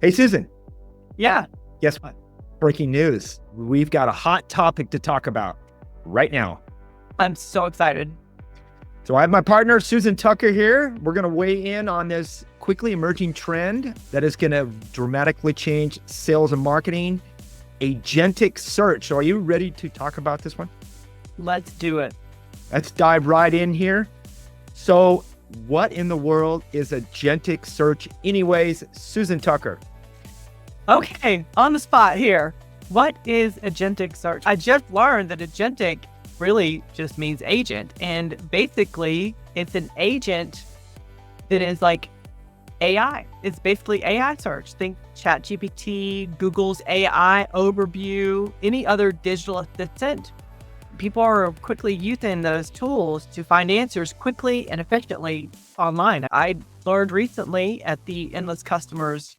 Hey, Susan, Yeah, guess what? Breaking news. We've got a hot topic to talk about right now. I'm so excited. So I have my partner, Susan Tucker here. We're going to weigh in on this quickly emerging trend that is going to dramatically change sales and marketing, agentic search. So are you ready to talk about this one? Let's do it. Let's dive right in here. So what in the world is agentic search anyways? Susan Tucker. Okay, on the spot here. What is agentic search? I just learned that agentic really just means agent. And basically, it's an agent that is like AI. It's basically AI search. Think ChatGPT, Google's AI overview, any other digital assistant. People are quickly using those tools to find answers quickly and efficiently online. I learned recently at the Endless Customers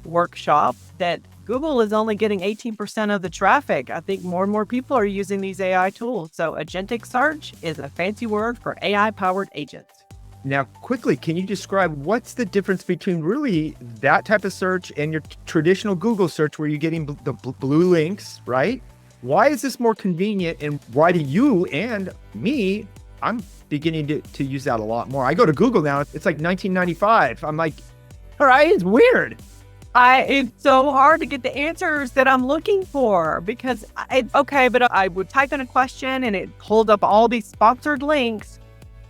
workshop that Google is only getting 18% of the traffic. I think more and more people are using these AI tools. So agentic search is a fancy word for AI-powered agents. Now, quickly, can you describe what's the difference between really that type of search and your traditional Google search where you're getting the blue links, right? Why is this more convenient, and why do you and me, I'm beginning to use that a lot more. I go to Google now, it's like 1995. I'm like, all right, it's weird. It's so hard to get the answers that I'm looking for because but I would type in a question and it pulled up all these sponsored links.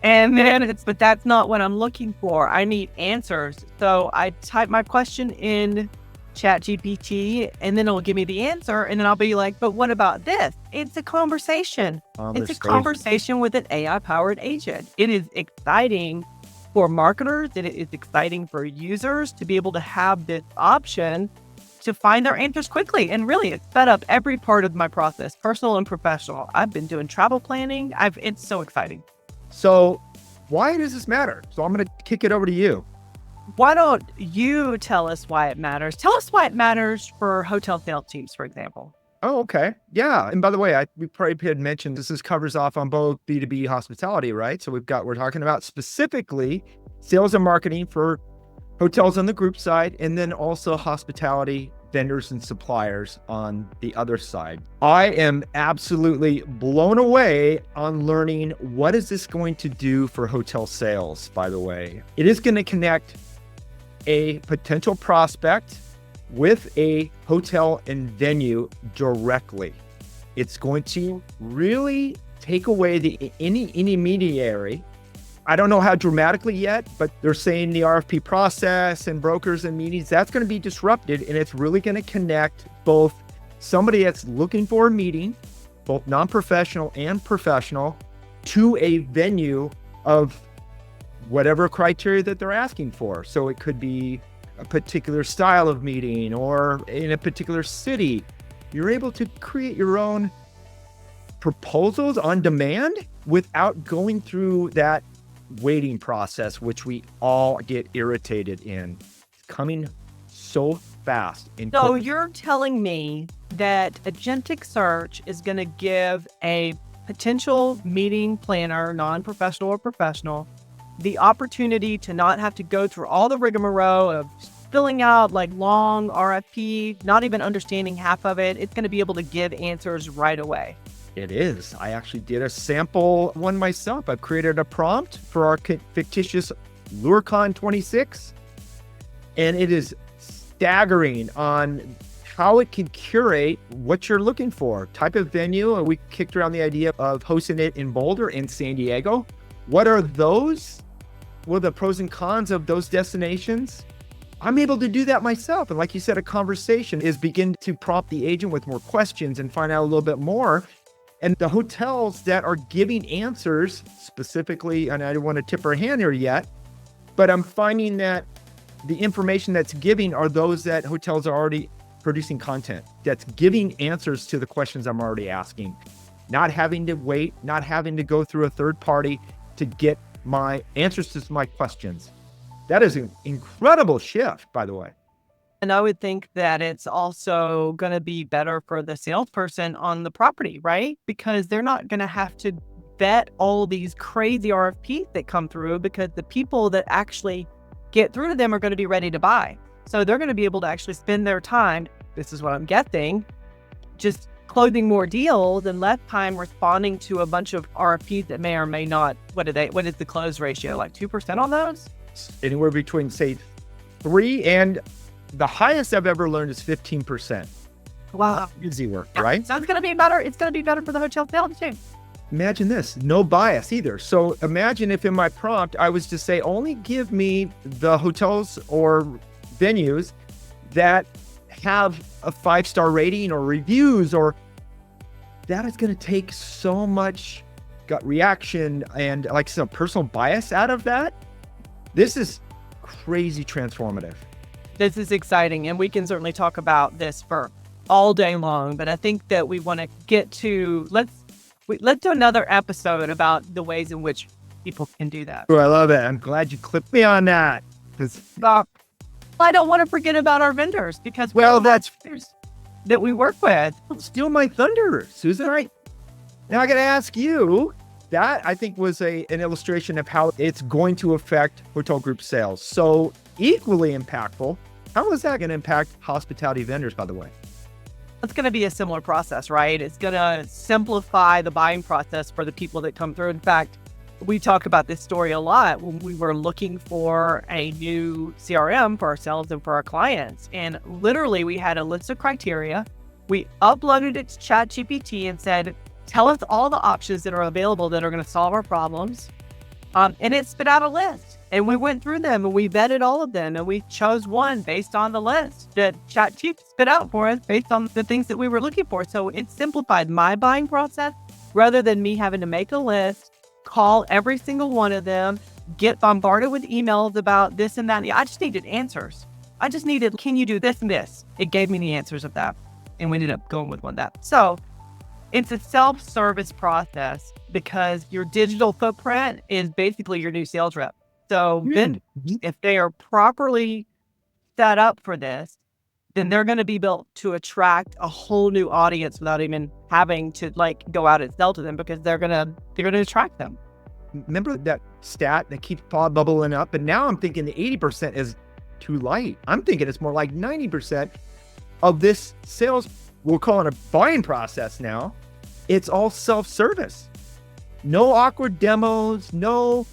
And then but that's not what I'm looking for. I need answers. So I type my question in ChatGPT and then it'll give me the answer. And then I'll be like, but what about this? It's a conversation. It's a conversation with an AI powered agent. It is exciting for marketers. It is exciting for users to be able to have this option to find their answers quickly. And really, it's sped up every part of my process, personal and professional. I've been doing travel planning. It's so exciting. So why does this matter? So I'm going to kick it over to you. Why don't you tell us why it matters? Tell us why it matters for hotel sales teams, for example. Oh, okay. Yeah. And by the way, we probably had mentioned this covers off on both B2B hospitality, right? So we're talking about specifically sales and marketing for hotels on the group side, and then also hospitality vendors and suppliers on the other side. I am absolutely blown away on learning what is this going to do for hotel sales, by the way. It is going to connect a potential prospect with a hotel and venue directly. It's going to really take away any intermediary. I don't know how dramatically yet, but they're saying the RFP process and brokers and meetings, that's going to be disrupted, and it's really going to connect both somebody that's looking for a meeting, both non-professional and professional, to a venue of whatever criteria that they're asking for. So it could be a particular style of meeting or in a particular city. You're able to create your own proposals on demand without going through that waiting process, which we all get irritated in. It's coming so fast. So you're telling me that agentic search is going to give a potential meeting planner, non-professional or professional, the opportunity to not have to go through all the rigmarole of filling out like long RFP, not even understanding half of it. It's going to be able to give answers right away. It is. I actually did a sample one myself. I've created a prompt for our fictitious LureCon 26, and it is staggering on how it can curate what you're looking for. Type of venue, and we kicked around the idea of hosting it in Boulder and San Diego. What are those? What are the pros and cons of those destinations? I'm able to do that myself. And like you said, a conversation is begin to prompt the agent with more questions and find out a little bit more. And the hotels that are giving answers specifically, and I don't want to tip her hand here yet, but I'm finding that the information that's giving are those that hotels are already producing content that's giving answers to the questions I'm already asking, not having to wait, not having to go through a third party to get my answers to my questions. That is an incredible shift, by the way. And I would think that it's also going to be better for the salesperson on the property, right? Because they're not going to have to vet all these crazy RFPs that come through, because the people that actually get through to them are going to be ready to buy. So they're going to be able to actually spend their time, this is what I'm guessing, just closing more deals and less time responding to a bunch of RFPs that may or may not. What is the close ratio? Like 2% on those? Anywhere between, say, 3 and the highest I've ever learned is 15%. Wow. Easy work, right? So it's going to be better. It's going to be better for the hotel sales too. Imagine this, no bias either. So imagine if in my prompt, I was to say, only give me the hotels or venues that have a 5-star rating or reviews, or that is going to take so much gut reaction and like some personal bias out of that. This is crazy transformative. This is exciting. And we can certainly talk about this for all day long, but I think that we want to get to, let's do another episode about the ways in which people can do that. Oh, I love it. I'm glad you clipped me on that. I don't want to forget about our vendors because That's that we work with. Steal my thunder, Susan. All right. Now I got to ask you, that I think was an illustration of how it's going to affect hotel group sales. So equally impactful, how is that going to impact hospitality vendors, by the way? It's going to be a similar process, right? It's going to simplify the buying process for the people that come through. In fact, we talk about this story a lot when we were looking for a new CRM for ourselves and for our clients. And literally, we had a list of criteria. We uploaded it to ChatGPT and said, tell us all the options that are available that are going to solve our problems. And it spit out a list. And we went through them and we vetted all of them and we chose one based on the list that ChatGPT spit out for us based on the things that we were looking for. So it simplified my buying process rather than me having to make a list, call every single one of them, get bombarded with emails about this and that. I just needed answers. I just needed, can you do this and this? It gave me the answers of that. And we ended up going with one that. So it's a self-service process because your digital footprint is basically your new sales rep. So then if they are properly set up for this, then they're going to be built to attract a whole new audience without even having to like go out and sell to them because they're going to attract them. Remember that stat that keeps bubbling up? And now I'm thinking the 80% is too light. I'm thinking it's more like 90% of this sales, we'll call it a buying process now. It's all self-service. No awkward demos, no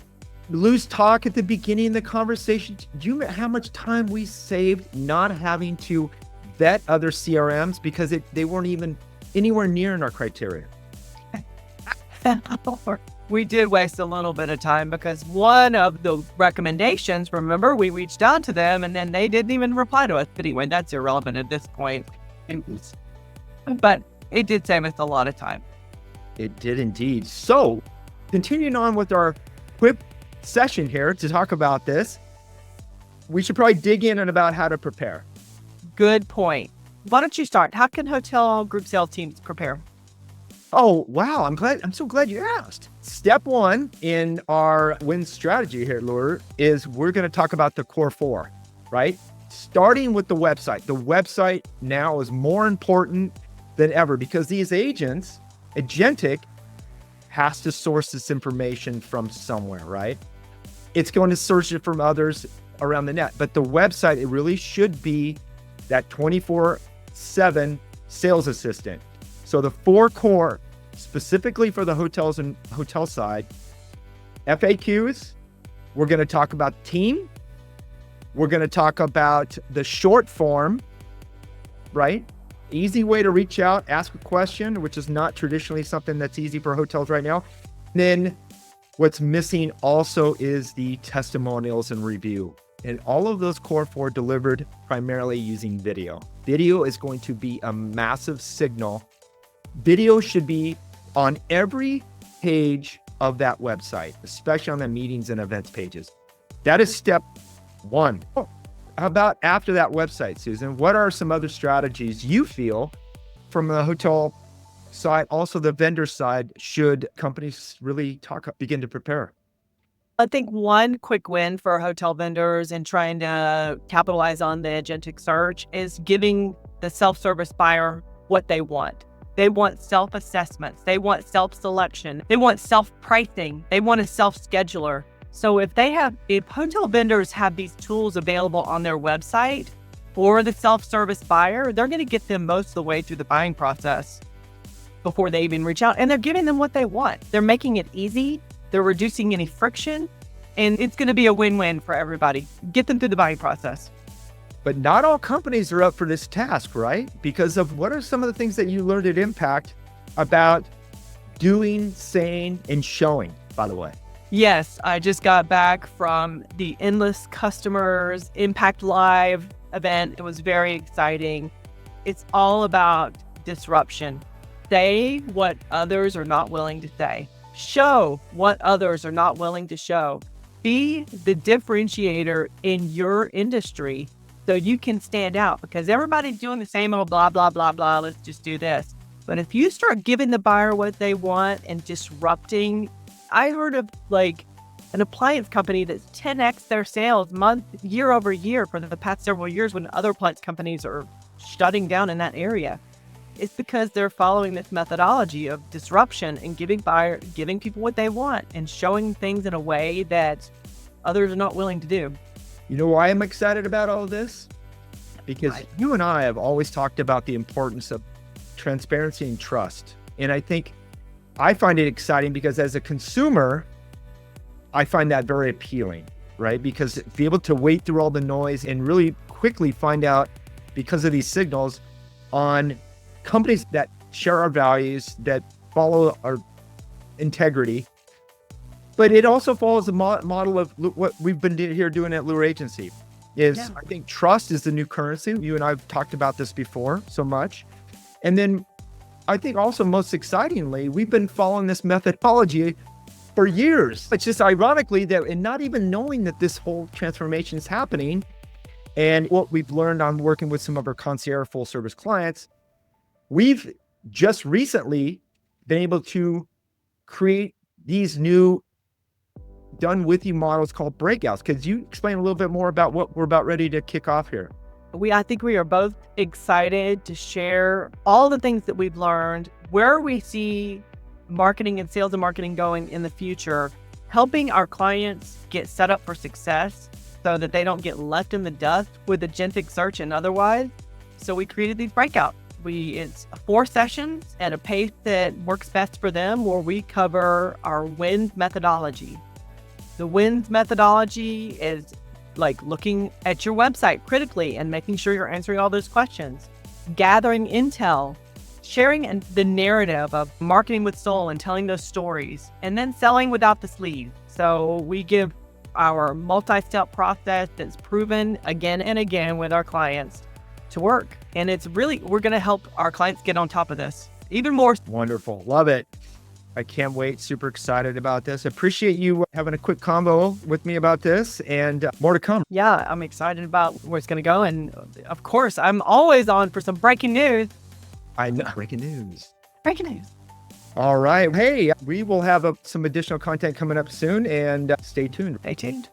loose talk at the beginning of the conversation. Do you know how much time we saved not having to vet other CRMs because they weren't even anywhere near in our criteria? We did waste a little bit of time because one of the recommendations, remember, we reached out to them and then they didn't even reply to us. But anyway, that's irrelevant at this point. But it did save us a lot of time. It did indeed. So continuing on with our quick session here to talk about this, we should probably dig in on about how to prepare. Good point. Why don't you start? How can hotel group sales teams prepare? Oh, wow. I'm so glad you asked. Step 1 in our win strategy here at Lure is we're going to talk about the core 4, right? Starting with the website. The website now is more important than ever because these agents, Agentic, has to source this information from somewhere, right? It's going to source it from others around the net, but the website, it really should be that 24/7 sales assistant. So the 4 core, specifically for the hotels and hotel side, FAQs, we're going to talk about team. We're going to talk about the short form, right? Easy way to reach out, ask a question, which is not traditionally something that's easy for hotels right now. Then what's missing also is the testimonials and review. And all of those core 4 delivered primarily using video. Video is going to be a massive signal. Video should be on every page of that website, especially on the meetings and events pages. That is step 1. How about after that website, Susan? What are some other strategies you feel from the hotel side, also the vendor side, should companies really begin to prepare? I think one quick win for hotel vendors and trying to capitalize on the agentic search is giving the self-service buyer what they want. They want self-assessments. They want self-selection. They want self-pricing. They want a self-scheduler. So if hotel vendors have these tools available on their website, For the self-service buyer, they're going to get them most of the way through the buying process before they even reach out. And they're giving them what they want. They're making it easy. They're reducing any friction. And it's going to be a win-win for everybody. Get them through the buying process. But not all companies are up for this task, right? Because of what are some of the things that you learned at Impact about doing, saying, and showing, by the way? Yes, I just got back from the Endless Customers Impact Live event. It was very exciting. It's all about disruption. Say what others are not willing to say. Show what others are not willing to show. Be the differentiator in your industry so you can stand out, because everybody's doing the same old blah, blah, blah, blah. Let's just do this. But if you start giving the buyer what they want and disrupting, I heard of like an appliance company that's 10x their sales year over year for the past several years when other appliance companies are shutting down in that area. It's because they're following this methodology of disruption and giving people what they want and showing things in a way that others are not willing to do. You know why I'm excited about all of this? Because you and I have always talked about the importance of transparency and trust. And I find it exciting because as a consumer, I find that very appealing, right? Because to be able to wade through all the noise and really quickly find out, because of these signals, on companies that share our values, that follow our integrity. But it also follows the model of what we've been here doing at Lure Agency. I think trust is the new currency. You and I have talked about this before so much. And then I think also most excitingly, we've been following this methodology for years. It's just ironically that, and not even knowing that this whole transformation is happening, and what we've learned on working with some of our concierge full service clients, we've just recently been able to create these new done with you models called Breakouts. Could you explain a little bit more about what we're about ready to kick off here? I think we are both excited to share all the things that we've learned, where we see marketing and sales and marketing going in the future, helping our clients get set up for success so that they don't get left in the dust with agentic search and otherwise. So we created these breakouts. It's 4 sessions at a pace that works best for them, where we cover our WINS methodology. The WINS methodology is like looking at your website critically and making sure you're answering all those questions, gathering intel, sharing the narrative of marketing with soul and telling those stories, and then selling without the sleeve. So we give our multi-step process that's proven again and again with our clients to work. And we're going to help our clients get on top of this even more. Wonderful. Love it. I can't wait. Super excited about this. Appreciate you having a quick convo with me about this, and more to come. Yeah, I'm excited about where it's going to go. And of course, I'm always on for some breaking news. I know. Breaking news. Breaking news. All right. Hey, we will have some additional content coming up soon, and stay tuned. Stay tuned.